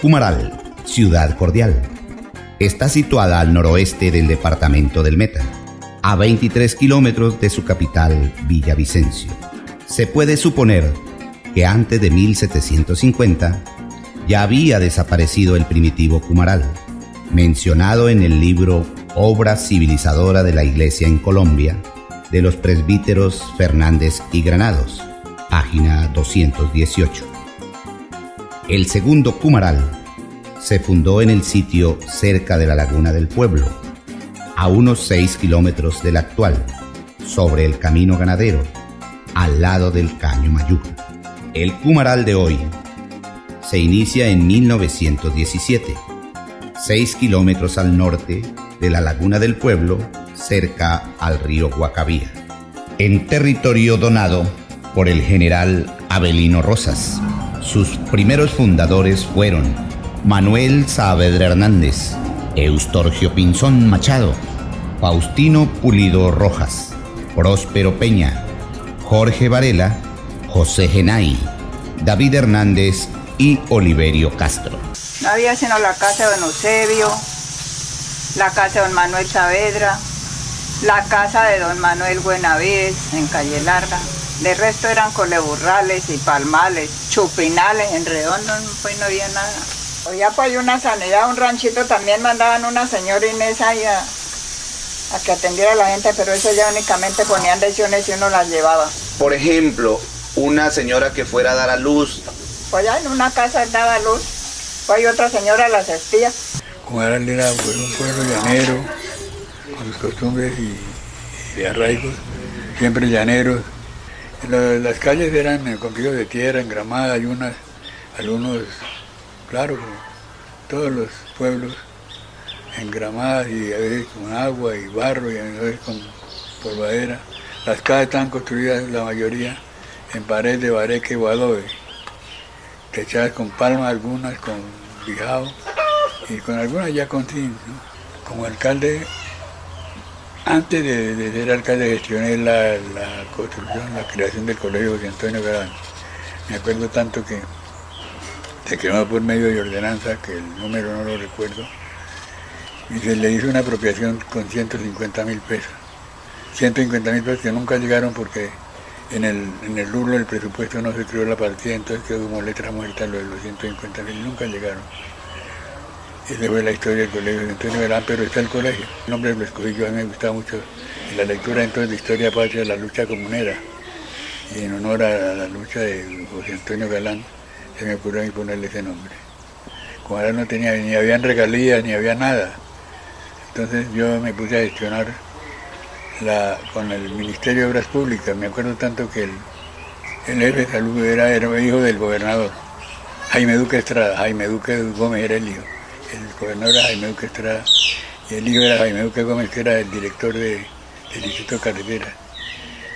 Cumaral, ciudad cordial. Está situada al noroeste del departamento del Meta, a 23 kilómetros de su capital, Villavicencio. Se puede suponer que antes de 1750 ya había desaparecido el primitivo Cumaral, mencionado en el libro Obra civilizadora de la Iglesia en Colombia, de los presbíteros Fernández y Granados, página 218. El segundo Cumaral se fundó en el sitio cerca de la Laguna del Pueblo, a unos 6 kilómetros del actual, sobre el camino ganadero, al lado del Caño Mayú. El Cumaral de hoy se inicia en 1917, 6 kilómetros al norte de la Laguna del Pueblo, cerca al río Guacavía, en territorio donado por el general Avelino Rosas. Sus primeros fundadores fueron Manuel Saavedra Hernández, Eustorgio Pinzón Machado, Faustino Pulido Rojas, Próspero Peña, Jorge Varela, José Genay, David Hernández y Oliverio Castro. No había sino la casa de don Eusebio, la casa de don Manuel Saavedra, la casa de don Manuel Buenavides en Calle Larga. De resto eran coleburrales y palmales, chupinales, en redondo pues no había nada. Oía pues hay una sanidad, un ranchito también mandaban una señora Inés ahí a que atendiera a la gente, pero eso ya únicamente ponían lesiones y uno las llevaba. Por ejemplo, una señora que fuera a dar a luz. Pues allá en una casa daba luz, pues hay otra señora las espía. Cumaral era pues, un pueblo llanero, con sus costumbres y de arraigos, siempre llaneros. Las calles eran con pisos de tierra, engramadas, y algunos, claro, como todos los pueblos, engramadas y a veces con agua y barro y a veces con polvadera. Las casas estaban construidas, la mayoría, en pared de bareque o adobe, techadas con palma, algunas con bijao y con algunas ya con zinc, ¿no? Como alcalde, antes de ser alcalde gestioné la construcción, la creación del colegio José Antonio Galán. Me acuerdo tanto que se creó por medio de ordenanza, que el número no lo recuerdo, y se le hizo una apropiación con 150.000 pesos. 150.000 pesos que nunca llegaron porque en el rubro del presupuesto no se creó la partida, entonces quedó como letra muerta lo de los 150.000, nunca llegaron. Esa fue la historia del colegio de Antonio Galán, pero está el colegio. El nombre lo escogí yo, a mí me gustaba mucho en la lectura entonces de Historia Patria de la lucha comunera. Y en honor a la lucha de José Antonio Galán, se me ocurrió a mí ponerle ese nombre. Cumaral no tenía, ni habían regalías, ni había nada. Entonces yo me puse a gestionar con el Ministerio de Obras Públicas. Me acuerdo tanto que el jefe de salud era hijo del gobernador, Jaime Duque Estrada. Jaime Duque Gómez era el hijo. El gobernador era Jaime Duque Estrada y el hijo era Jaime Duque Gómez, que era el director del Distrito de Carreteras.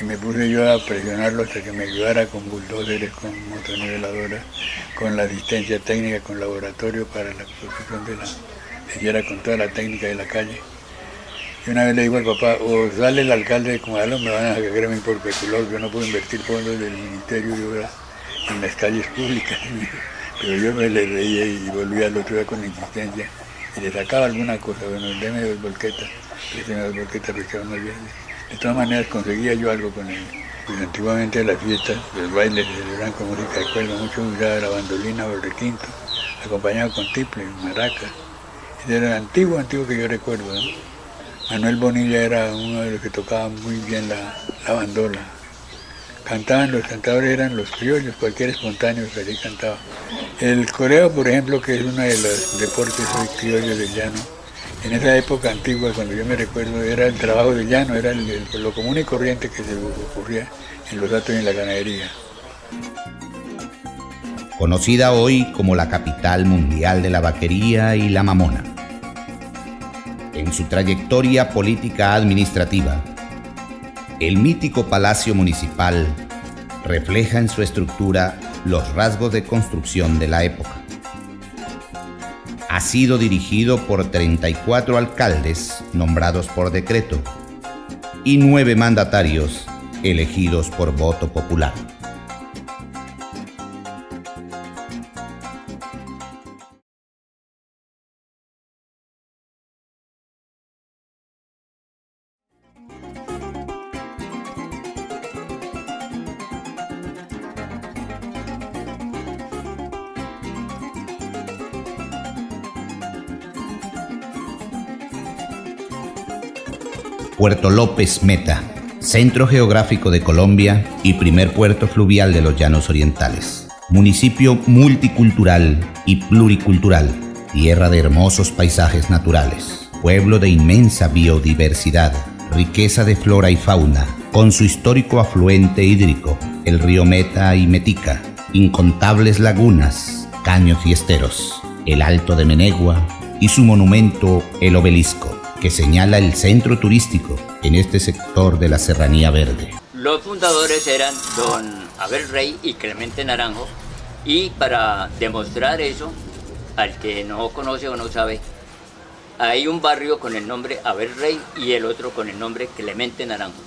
Y me puse yo a presionarlo hasta que me ayudara con bulldozers, con motoniveladoras, con la asistencia técnica, con laboratorio para la construcción de la hiciera con toda la técnica de la calle. Y una vez le digo al papá, o sale el alcalde de Cumaral o me van a sacar a mí por peculado, yo no puedo invertir fondos del Ministerio de Obras en las calles públicas. Pero yo me le reía y volvía al otro día con insistencia y le sacaba alguna cosa, bueno, deme 2 volquetas, présteme 2 volquetas, pescaba unas veces. De todas maneras conseguía yo algo con él. Pues antiguamente las fiestas, los bailes se celebraban con música de cuerda, mucho usaba la bandolina o el requinto, acompañado con tiple, maracas. Ese era el antiguo que yo recuerdo, ¿no? Manuel Bonilla era uno de los que tocaba muy bien la bandola. Cantaban, los cantadores eran los criollos, cualquier espontáneo que allí cantaba. El coreo, por ejemplo, que es uno de los deportes criollos del llano, en esa época antigua, cuando yo me recuerdo, era el trabajo del llano, era lo común y corriente que se ocurría en los datos y en la ganadería. Conocida hoy como la capital mundial de la vaquería y la mamona. En su trayectoria política administrativa, el mítico Palacio Municipal refleja en su estructura los rasgos de construcción de la época. Ha sido dirigido por 34 alcaldes nombrados por decreto y 9 mandatarios elegidos por voto popular. Puerto López Meta, centro geográfico de Colombia y primer puerto fluvial de los Llanos Orientales. Municipio multicultural y pluricultural, tierra de hermosos paisajes naturales, pueblo de inmensa biodiversidad, riqueza de flora y fauna, con su histórico afluente hídrico, el río Meta y Metica, incontables lagunas, caños y esteros, el Alto de Menegua y su monumento, el Obelisco, que señala el centro turístico en este sector de la Serranía Verde. Los fundadores eran don Abel Rey y Clemente Naranjo, y para demostrar eso, al que no conoce o no sabe, hay un barrio con el nombre Abel Rey y el otro con el nombre Clemente Naranjo.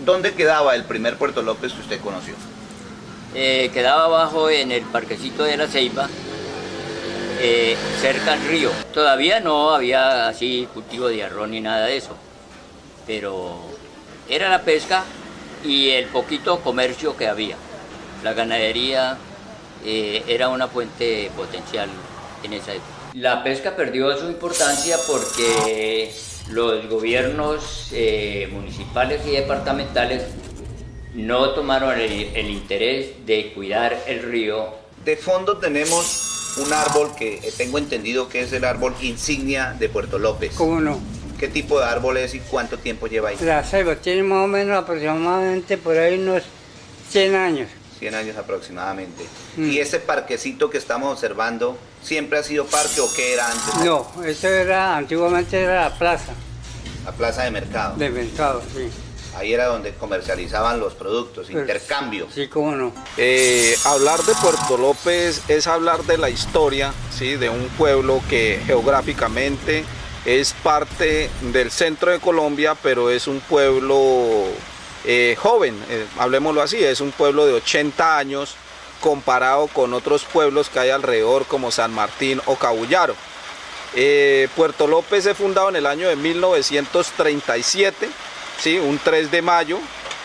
¿Dónde quedaba el primer Puerto López que usted conoció? Quedaba abajo en el parquecito de la Ceiba, cerca al río. Todavía no había así cultivo de arroz ni nada de eso, pero era la pesca y el poquito comercio que había. La ganadería era una fuente potencial en esa época. La pesca perdió su importancia porque los gobiernos municipales y departamentales no tomaron el interés de cuidar el río. De fondo tenemos un árbol que tengo entendido que es el árbol insignia de Puerto López. ¿Cómo no? ¿Qué tipo de árbol es y cuánto tiempo lleva ahí? La ceiba tiene más o menos aproximadamente por ahí unos 100 años. 100 años aproximadamente. ¿Y ese parquecito que estamos observando, siempre ha sido parque o qué era antes? No, eso era, antiguamente era la plaza. La plaza de mercado. De mercado, sí. Ahí era donde comercializaban los productos, intercambio. Sí, cómo no. Hablar de Puerto López es hablar de la historia, ¿sí? De un pueblo que geográficamente es parte del centro de Colombia, pero es un pueblo joven, hablemoslo así, es un pueblo de 80 años comparado con otros pueblos que hay alrededor como San Martín o Cabullaro. Puerto López se fundado en el año de 1937, ¿sí? Un 3 de mayo,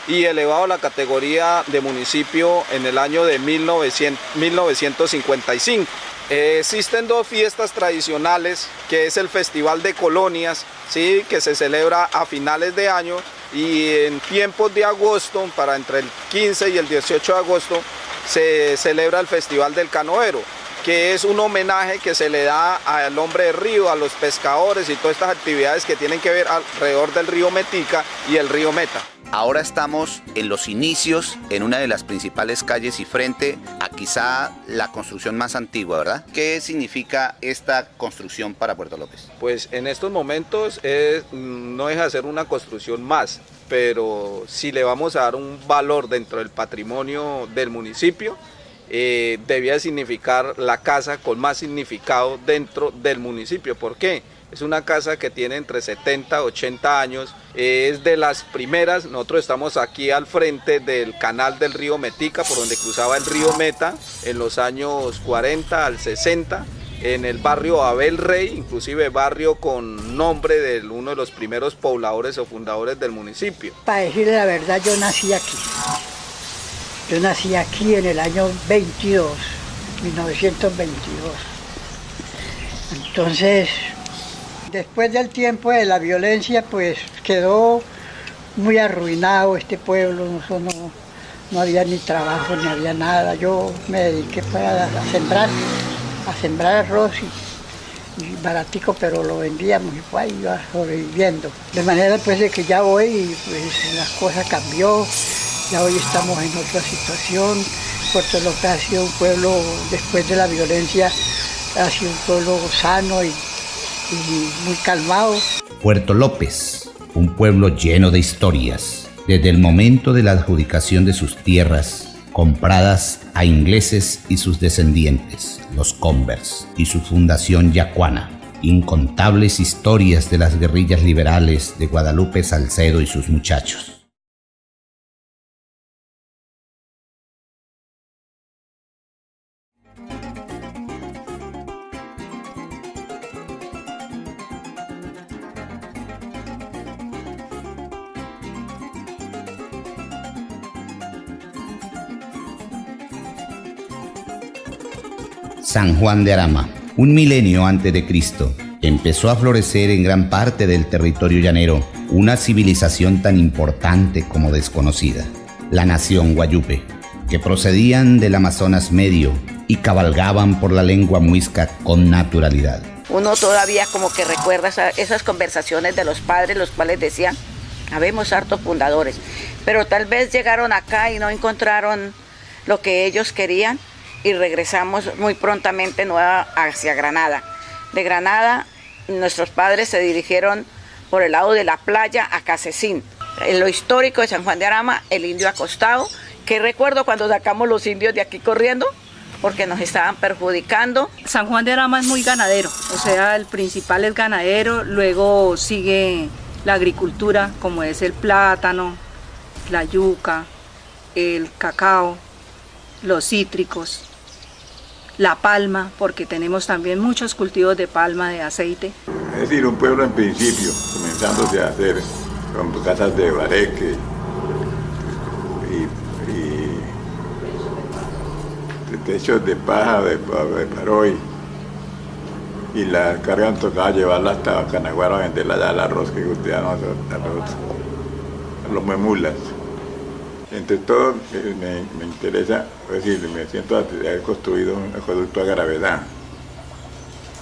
y elevado a la categoría de municipio en el año de 1955. Existen dos fiestas tradicionales, que es el Festival de Colonias, ¿sí? Que se celebra a finales de año, y en tiempos de agosto, para entre el 15 y el 18 de agosto, se celebra el Festival del Canoero, que es un homenaje que se le da al hombre de río, a los pescadores y todas estas actividades que tienen que ver alrededor del río Metica y el río Meta. Ahora estamos en los inicios, en una de las principales calles y frente a quizá la construcción más antigua, ¿verdad? ¿Qué significa esta construcción para Puerto López? Pues en estos momentos no deja de ser una construcción más, pero si le vamos a dar un valor dentro del patrimonio del municipio, debía significar la casa con más significado dentro del municipio. ¿Por qué? Es una casa que tiene entre 70 y 80 años, es de las primeras. Nosotros estamos aquí al frente del canal del río Metica, por donde cruzaba el río Meta en los años 40 al 60, en el barrio Abel Rey, inclusive barrio con nombre de uno de los primeros pobladores o fundadores del municipio. Para decirle la verdad, yo nací aquí. Yo nací aquí en el año 1922. Entonces, después del tiempo de la violencia, pues quedó muy arruinado este pueblo. No había ni trabajo, ni había nada. Yo me dediqué a sembrar arroz y baratico, pero lo vendíamos y pues iba sobreviviendo. De manera pues de que ya hoy pues, las cosas cambió. Ya hoy estamos en otra situación. Puerto López ha sido un pueblo, después de la violencia, ha sido un pueblo sano y muy calmado. Puerto López, un pueblo lleno de historias, desde el momento de la adjudicación de sus tierras, compradas a ingleses y sus descendientes, los Converse, y su fundación yacuana. Incontables historias de las guerrillas liberales de Guadalupe Salcedo y sus muchachos. San Juan de Arama, un milenio antes de Cristo, empezó a florecer en gran parte del territorio llanero una civilización tan importante como desconocida, la nación guayupe, que procedían del Amazonas Medio y cabalgaban por la lengua muisca con naturalidad. Uno todavía como que recuerda esas conversaciones de los padres, los cuales decían, habemos hartos fundadores, pero tal vez llegaron acá y no encontraron lo que ellos querían y regresamos muy prontamente hacia Granada. De Granada, nuestros padres se dirigieron por el lado de la playa a Casecín. En lo histórico de San Juan de Arama, el indio acostado, que recuerdo cuando sacamos los indios de aquí corriendo, porque nos estaban perjudicando. San Juan de Arama es muy ganadero, o sea, el principal es ganadero, luego sigue la agricultura, como es el plátano, la yuca, el cacao, los cítricos, la palma, porque tenemos también muchos cultivos de palma, de aceite. Es decir, un pueblo en principio, comenzándose a hacer con casas de bareque y techos de paja, de paroy, y la carga tocaba llevarla hasta Canaguaro a venderla allá al arroz que cultivamos, a los memulas. Entre todo, me interesa, es decir, me siento de haber construido un acueducto a gravedad,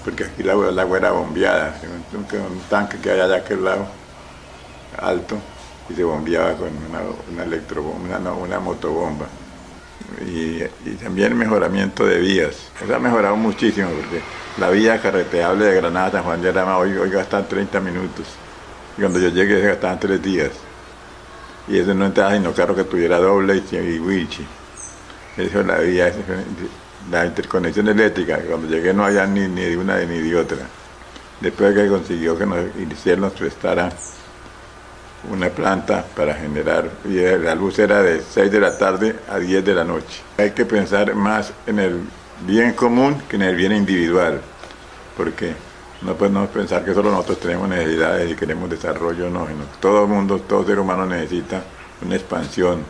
porque aquí la agua era bombeada, un tanque que hay allá a aquel lado, alto, y se bombeaba con una motobomba. Y también el mejoramiento de vías. Eso ha mejorado muchísimo, porque la vía carreteable de Granada a San Juan de Arama hoy gastan 30 minutos. Y cuando yo llegué se gastaban 3 días. Y eso no entraba sino carro que tuviera doble y wichi. Eso es la vía, la interconexión eléctrica. Cuando llegué no había ni de una ni de otra. Después que consiguió que nos prestara una planta para generar, y la luz era de 6 de la tarde a 10 de la noche. Hay que pensar más en el bien común que en el bien individual, porque no podemos pensar que solo nosotros tenemos necesidades y queremos desarrollo, no, sino que todo mundo, todo ser humano necesita una expansión,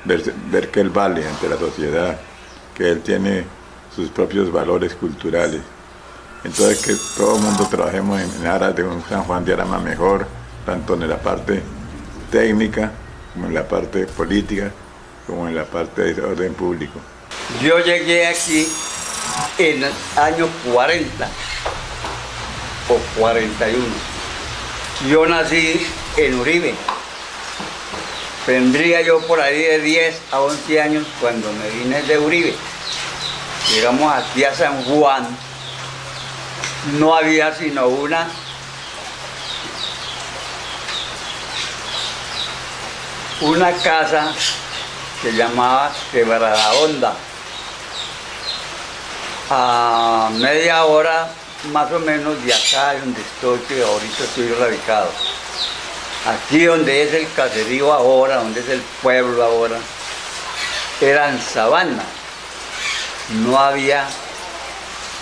ver que él vale ante la sociedad, que él tiene sus propios valores culturales. Entonces que todo el mundo trabajemos en aras de un San Juan de Arama mejor, tanto en la parte técnica, como en la parte política, como en la parte de orden público. Yo llegué aquí en el año 40 o 41. Yo nací en Uribe. Tendría yo por ahí de 10 a 11 años cuando me vine de Uribe. Llegamos aquí a San Juan. No había sino una casa que llamaba Quebrada Honda. A media hora más o menos de acá donde estoy, que ahorita estoy radicado. Aquí donde es el caserío ahora, donde es el pueblo ahora, eran sabanas. No había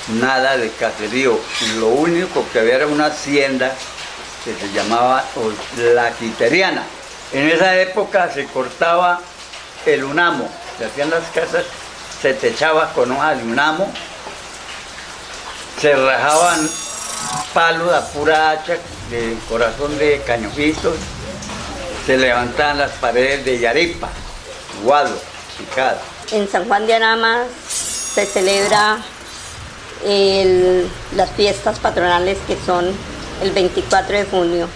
nada de caserío. Lo único que había era una hacienda que se llamaba La Quiteriana. En esa época se cortaba el unamo, se hacían las casas, se techaba con hojas de unamo, se rajaban palos a pura hacha de corazón de cañoncitos, se levantaban las paredes de yaripa, guado, picada. En San Juan de Arama se celebra las fiestas patronales, que son el 24 de junio.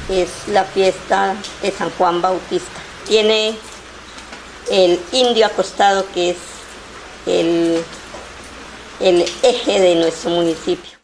Es la fiesta de San Juan Bautista. Tiene el indio acostado, que es el eje de nuestro municipio.